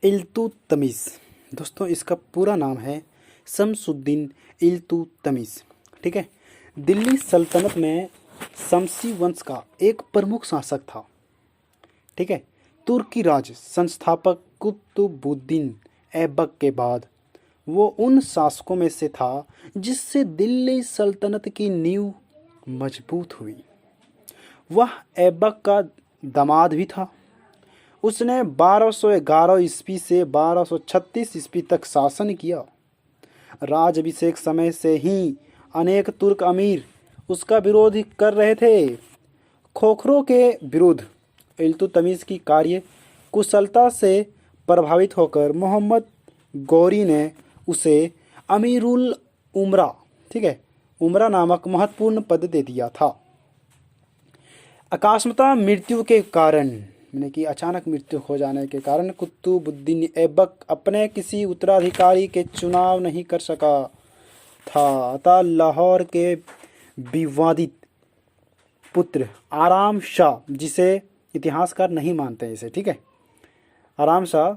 इल्तुतमिश। दोस्तों इसका पूरा नाम है शमसुद्दीन इल्तुतमिश। ठीक है, दिल्ली सल्तनत में शमसी वंश का एक प्रमुख शासक था। ठीक है, तुर्की राज संस्थापक कुतुबुद्दीन ऐबक के बाद वो उन शासकों में से था जिससे दिल्ली सल्तनत की नींव मजबूत हुई। वह ऐबक का दामाद भी था। उसने 1211 ईस्वी से 1236 ईस्वी तक शासन किया। राजाभिषेक समय से ही अनेक तुर्क अमीर उसका विरोध कर रहे थे। खोखरों के विरुद्ध इल्तुतमिश की कार्य कुशलता से प्रभावित होकर मोहम्मद गौरी ने उसे अमीरुल उमरा, ठीक है, उमरा नामक महत्वपूर्ण पद दे दिया था। अकस्मात मृत्यु के कारण, यानी कि अचानक मृत्यु हो जाने के कारण कुतुबुद्दीन ऐबक अपने किसी उत्तराधिकारी के चुनाव नहीं कर सका था। अतः लाहौर के विवादित पुत्र आराम शाह, जिसे इतिहासकार नहीं मानते हैं इसे, ठीक है, आराम शाह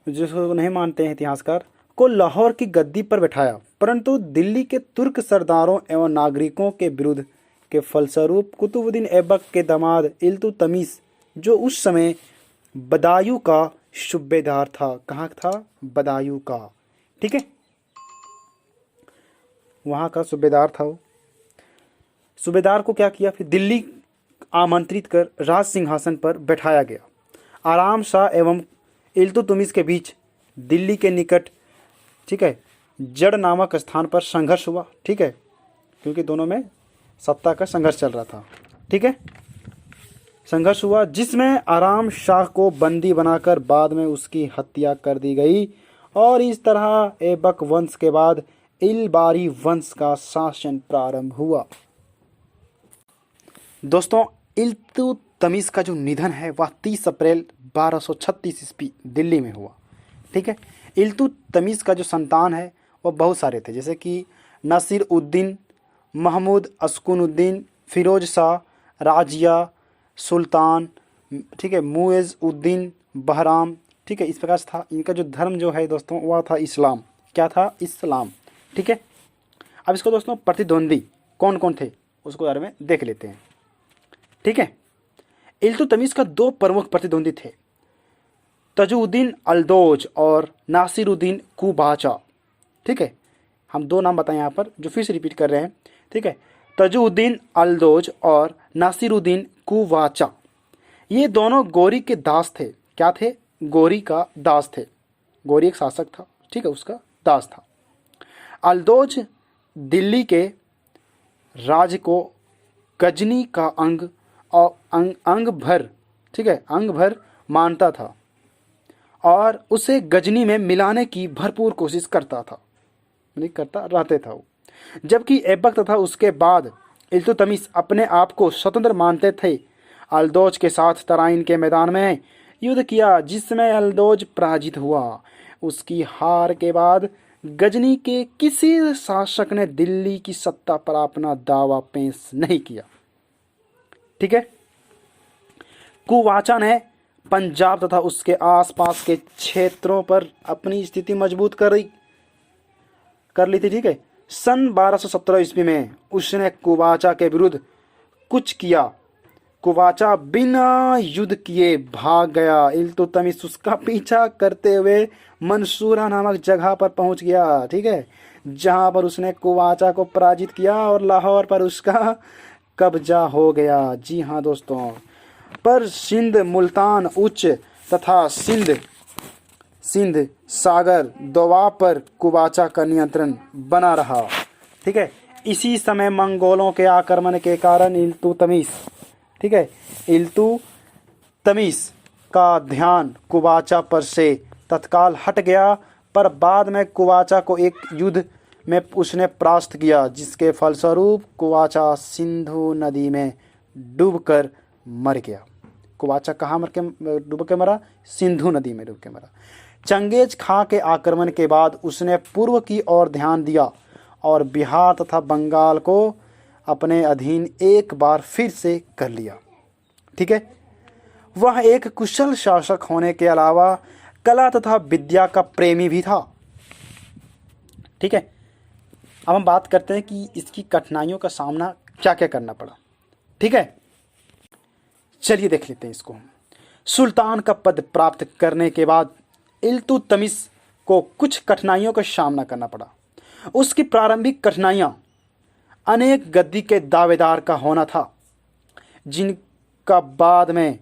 जिसको नहीं मानते हैं इतिहासकार, को लाहौर की गद्दी पर बैठाया। परंतु दिल्ली के तुर्क सरदारों एवं नागरिकों के विरुद्ध के फलस्वरूप कुतुबुद्दीन ऐबक के दामाद इल्तुतमिश, जो उस समय बदायूं का सूबेदार था, कहाँ था? बदायूं का, ठीक है, वहाँ का सूबेदार था वो। सूबेदार को क्या किया? फिर दिल्ली आमंत्रित कर राज सिंहासन पर बैठाया गया। आराम शाह एवं इल्तुतमिश के बीच दिल्ली के निकट, ठीक है, जड़ नामक स्थान पर संघर्ष हुआ। ठीक है, क्योंकि दोनों में सत्ता का संघर्ष चल रहा था। ठीक है, संघर्ष हुआ जिसमें आराम शाह को बंदी बनाकर बाद में उसकी हत्या कर दी गई और इस तरह ऐबक वंश के बाद इलबारी वंश का शासन प्रारंभ हुआ। दोस्तों इल्तुतमिश का जो निधन है वह 30 अप्रैल 1236 ईस्वी दिल्ली में हुआ। ठीक है, इल्तुतमिश का जो संतान है वह बहुत सारे थे, जैसे कि नसीर उद्दीन, महमूद अस्कुनुद्दीन, फिरोज शाह, राजिया सुल्तान, ठीक है, मुइज़ उद्दीन बहराम। ठीक है, इस प्रकार से था। इनका जो धर्म जो है दोस्तों वह था इस्लाम। क्या था? इस्लाम। ठीक है, अब इसको दोस्तों प्रतिद्वंदी कौन कौन थे उसको बारे में देख लेते हैं। ठीक है, इल्तुतमिश का दो प्रमुख प्रतिद्वंदी थे, तजुद्दीन अल्दौज और नासिरुद्दीन कुबाचा। ठीक है, हम दो नाम बताएं यहाँ पर जो फिर से रिपीट कर रहे हैं। ठीक है, तजुद्दीन अल्दौज और नासिरुद्दीन कुबाचा। ये दोनों गौरी के दास थे। क्या थे? गौरी का दास थे। गौरी एक शासक था, ठीक है, उसका दास था। अल्दौज दिल्ली के राज्य को गजनी का अंग और अंग भर, ठीक है, अंग भर मानता था और उसे गजनी में मिलाने की भरपूर कोशिश करता था, नहीं करता रहते था वो। जबकि ऐबक तथा उसके बाद इल्तुतमिश अपने आप को स्वतंत्र मानते थे। अल्दौज के साथ तराइन के मैदान में युद्ध किया जिसमें अल्दौज पराजित हुआ। उसकी हार के बाद गजनी के किसी शासक ने दिल्ली की सत्ता पर अपना दावा पेश नहीं किया। ठीक है, कुबाचा ने पंजाब तथा उसके आसपास के क्षेत्रों पर अपनी स्थिति मजबूत कर ली थी। ठीक है, सन 1217 ईस्वी में उसने कुबाचा के विरुद्ध कुछ किया। कुबाचा बिना युद्ध किए भाग गया। इल्तुतमिश उसका पीछा करते हुए मंसूरा नामक जगह पर पहुंच गया। ठीक है, जहां पर उसने कुबाचा को पराजित किया और लाहौर पर उसका कब्जा हो गया। जी हाँ दोस्तों, पर सिंध, मुल्तान, उच्च तथा सिंध सागर दोआब पर कुबाचा का नियंत्रण बना रहा। ठीक है, इसी समय मंगोलों के आक्रमण के कारण इल्तुतमिश, ठीक है, इल्तुतमिश का ध्यान कुबाचा पर से तत्काल हट गया, पर बाद में कुबाचा को एक युद्ध में उसने परास्त किया जिसके फलस्वरूप कुबाचा सिंधु नदी में डूबकर मर गया। कुबाचा कहाँ डूब के मरा? सिंधु नदी में डूब के मरा। चंगेज खां के आक्रमण के बाद उसने पूर्व की ओर ध्यान दिया और बिहार तथा बंगाल को अपने अधीन एक बार फिर से कर लिया। ठीक है, वह एक कुशल शासक होने के अलावा कला तथा विद्या का प्रेमी भी था। ठीक है, अब हम बात करते हैं कि इसकी कठिनाइयों का सामना क्या क्या करना पड़ा। ठीक है, चलिए देख लेते हैं इसको। सुल्तान का पद प्राप्त करने के बाद इल्तुतमिश को कुछ कठिनाइयों का सामना करना पड़ा। उसकी प्रारंभिक कठिनाइयां अनेक गद्दी के दावेदार का होना था, जिनका बाद में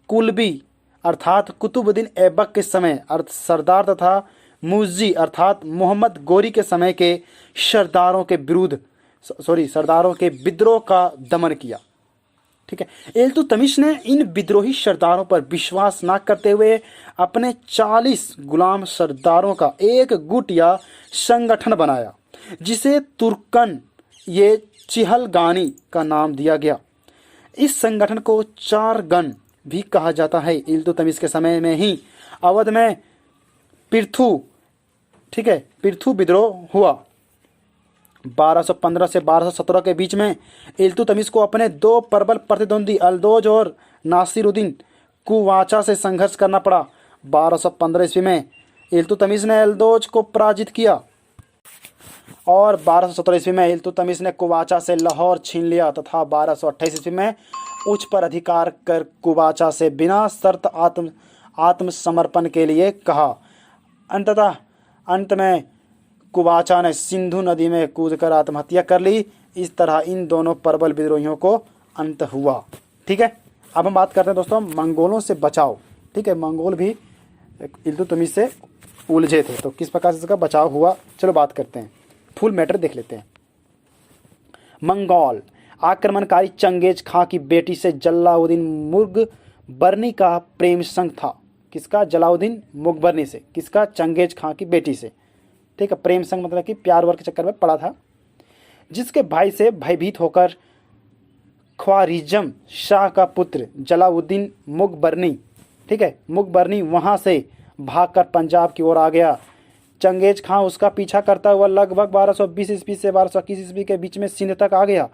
कुलबी अर्थात कुतुबुद्दीन ऐबक के समय सरदार तथा मुज्जी अर्थात मोहम्मद गोरी के समय के सरदारों के विद्रोह का दमन किया। ठीक है, इल्तुतमिश ने इन विद्रोही सरदारों पर विश्वास न करते हुए अपने 40 गुलाम सरदारों का एक गुट या संगठन बनाया, जिसे तुर्कन ये चिहलगानी का नाम दिया गया। इस संगठन को चार गण भी कहा जाता है। इल्तुतमिश के समय में ही अवध में पृथु विद्रोह हुआ। 1215 से 1217 के बीच में इल्तुतमिश को अपने दो प्रबल प्रतिद्वंदी अल्दोज और नासिरुद्दीन कुवाचा से संघर्ष करना पड़ा। 1215 ईस्वी में इल्तुतमिश ने अल्दोज को पराजित किया और 1217 ईस्वी में इल्तुतमिश ने कुवाचा से लाहौर छीन लिया तथा 1228 ईस्वी में उच्च पर अधिकार कर कुवाचा से बिना शर्त आत्मसमर्पण के लिए कहा। अंत में कुवाचा ने सिंधु नदी में कूदकर आत्महत्या कर ली। इस तरह इन दोनों प्रबल विद्रोहियों को अंत हुआ। ठीक है, अब हम बात करते हैं दोस्तों मंगोलों से बचाव। ठीक है, मंगोल भी इल्तुतमिश से उलझे थे, तो किस प्रकार से इसका बचाव हुआ, चलो बात करते हैं, फुल मैटर देख लेते हैं। मंगोल आक्रमणकारी चंगेज खां की बेटी से जलाउद्दीन मुगबर्नी का प्रेम संग था। किसका? जलाउद्दीन मुगबर्नी से। किसका? चंगेज खां की बेटी से। ठीक है, प्रेम संग मतलब कि प्यार वर्ग के चक्कर में पड़ा था, जिसके भाई से भयभीत होकर ख्वारिज़म शाह का पुत्र जलाउद्दीन मुगबर्नी, ठीक है, मुगबर्नी वहां से भागकर पंजाब की ओर आ गया। चंगेज खां उसका पीछा करता हुआ लगभग 1220 ईस्वी से 1221 ईस्वी के बीच में सिंध तक आ गया।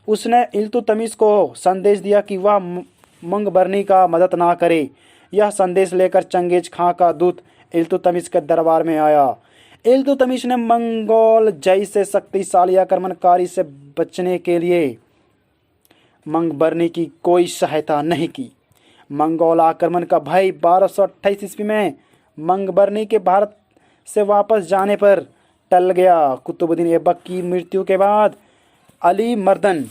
उसने इल्तुतमिश को संदेश दिया कि वह मुगबर्नी का मदद ना करे। यह संदेश लेकर चंगेज खां का दूत इल्तुतमिश के दरबार में आया। इल्तुतमिश ने मंगोल जैसे शक्तिशाली आक्रमणकारी से बचने के लिए मुगबर्नी की कोई सहायता नहीं की। मंगोल आक्रमण का भय 1228 ईस्वी में मुगबर्नी के भारत से वापस जाने पर टल गया। कुतुबुद्दीन ऐबक की मृत्यु के बाद अली मर्दन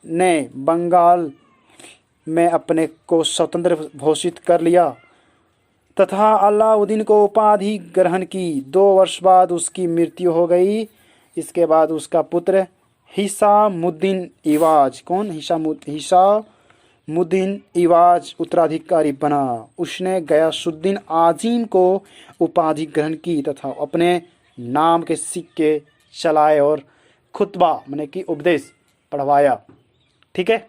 ने बंगाल में अपने को स्वतंत्र घोषित कर लिया तथा अलाउद्दीन को उपाधि ग्रहण की। 2 वर्ष बाद उसकी मृत्यु हो गई। इसके बाद उसका पुत्र हिसामुद्दीन इवाज, कौन? हिसामुद्दीन इवाज उत्तराधिकारी बना। उसने गयासुद्दीन आजीम को उपाधि ग्रहण की तथा अपने नाम के सिक्के चलाए और खुतबा माने कि उपदेश पढ़वाया। ठीक है,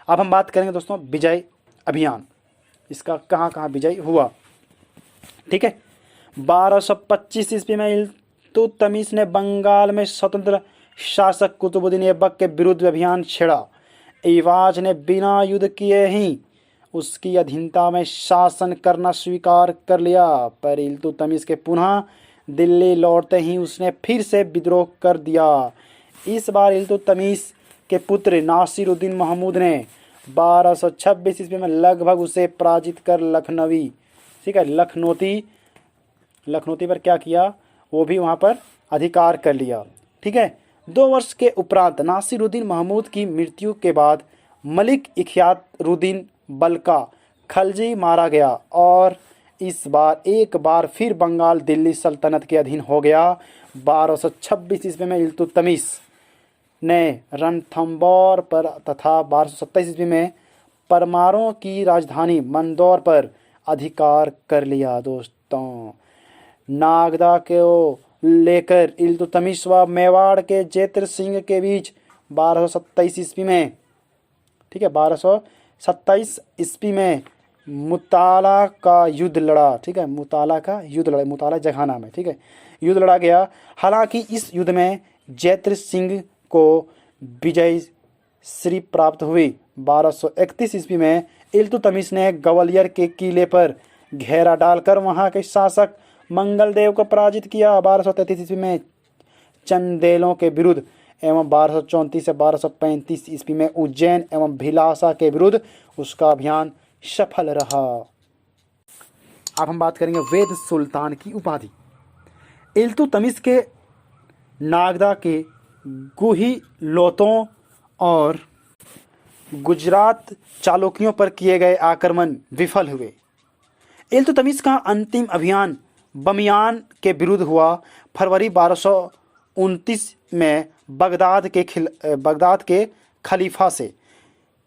अब हम बात करेंगे दोस्तों विजय अभियान, इसका कहाँ कहाँ विजय हुआ। ठीक है, 1225 ईस्वी में इल्तुतमिश ने बंगाल में स्वतंत्र शासक कुतुबुद्दीन ऐबक के विरुद्ध अभियान छेड़ा। इवाज ने बिना युद्ध किए ही उसकी अधीनता में शासन करना स्वीकार कर लिया, पर इल्तुतमिश के पुनः दिल्ली लौटते ही उसने फिर से विद्रोह कर दिया। इस बार इल्तुतमिश के पुत्र नासिरुद्दीन महमूद ने 1226 ईस्वी में लगभग उसे पराजित कर लखनौती पर क्या किया, वो भी वहाँ पर अधिकार कर लिया। ठीक है, 2 वर्ष के उपरांत नासिरुद्दीन महमूद की मृत्यु के बाद मलिक इख्तियारुद्दीन बल्का खलजी मारा गया और इस बार एक बार फिर बंगाल दिल्ली सल्तनत के अधीन हो गया। 1226 ईस्वी में इल्तुतमिश ने रणथंबोर पर तथा 1227 ईस्वी में परमारों की राजधानी मंदौर पर अधिकार कर लिया। दोस्तों, नागदा को लेकर इल्तुतमिश व मेवाड़ के जेत्र सिंह के बीच 1227 ईस्वी में, ठीक है, 1227 ईस्वी में मुताला का युद्ध लड़ा। ठीक है, मुताला जगह नाम है। ठीक है, युद्ध लड़ा गया। हालांकि इस युद्ध में जेत्र सिंह को विजय श्री प्राप्त हुई। 1231 ईस्वी में इल्तुतमिश ने ग्वालियर के किले पर घेरा डालकर वहां के शासक मंगलदेव को पराजित किया। 1233 ईस्वी में चंदेलों के विरुद्ध एवं 1234 से 1235 ईस्वी में उज्जैन एवं भिलासा के विरुद्ध उसका अभियान सफल रहा। अब हम बात करेंगे वेद सुल्तान की उपाधि। इल्तुतमिश के नागदा के गुही लोतों और गुजरात चालुक्यों पर किए गए आक्रमण विफल हुए। इल्तुतमिश का अंतिम अभियान बमियान के विरुद्ध हुआ। फरवरी 1229 में बगदाद के खलीफा से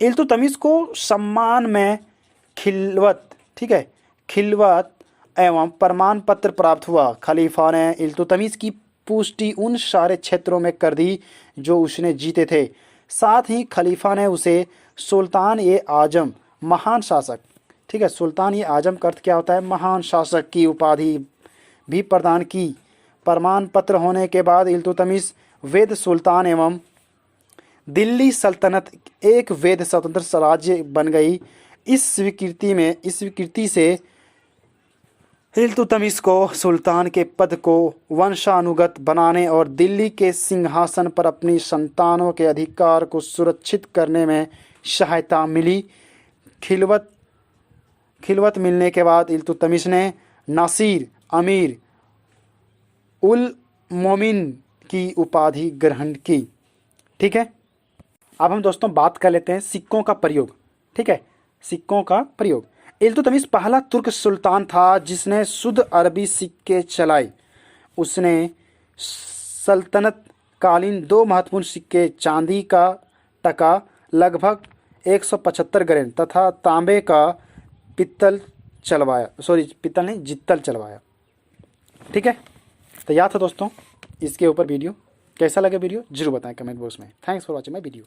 इल्तुतमिश को सम्मान में खिलवत एवं प्रमाण पत्र प्राप्त हुआ। खलीफा ने इल्तुतमिश की पुष्टि उन सारे क्षेत्रों में कर दी जो उसने जीते थे। साथ ही खलीफा ने उसे सुल्तान ए आजम, महान शासक, सुल्तान ए आजम का अर्थ क्या होता है? महान शासक की उपाधि भी प्रदान की। प्रमाण पत्र होने के बाद इल्तुतमिश वेद सुल्तान एवं दिल्ली सल्तनत एक वेद स्वतंत्र राज्य बन गई। इस स्वीकृति से इल्तुतमिश को सुल्तान के पद को वंशानुगत बनाने और दिल्ली के सिंहासन पर अपनी संतानों के अधिकार को सुरक्षित करने में सहायता मिली। खिलवत मिलने के बाद इल्तुतमिश ने नासिर अमीर उल मोमिन की उपाधि ग्रहण की। ठीक है, अब हम दोस्तों बात कर लेते हैं सिक्कों का प्रयोग। ठीक है, सिक्कों का प्रयोग। इल्तुतमिश पहला तुर्क सुल्तान था जिसने शुद्ध अरबी सिक्के चलाए। उसने सल्तनत कालीन 2 महत्वपूर्ण सिक्के, चांदी का टका लगभग 175 ग्रेन तथा तांबे का जित्तल चलवाया। ठीक है, तो याद था दोस्तों इसके ऊपर वीडियो। कैसा लगे वीडियो जरूर बताएं कमेंट बॉक्स में। Thanks for watching my video.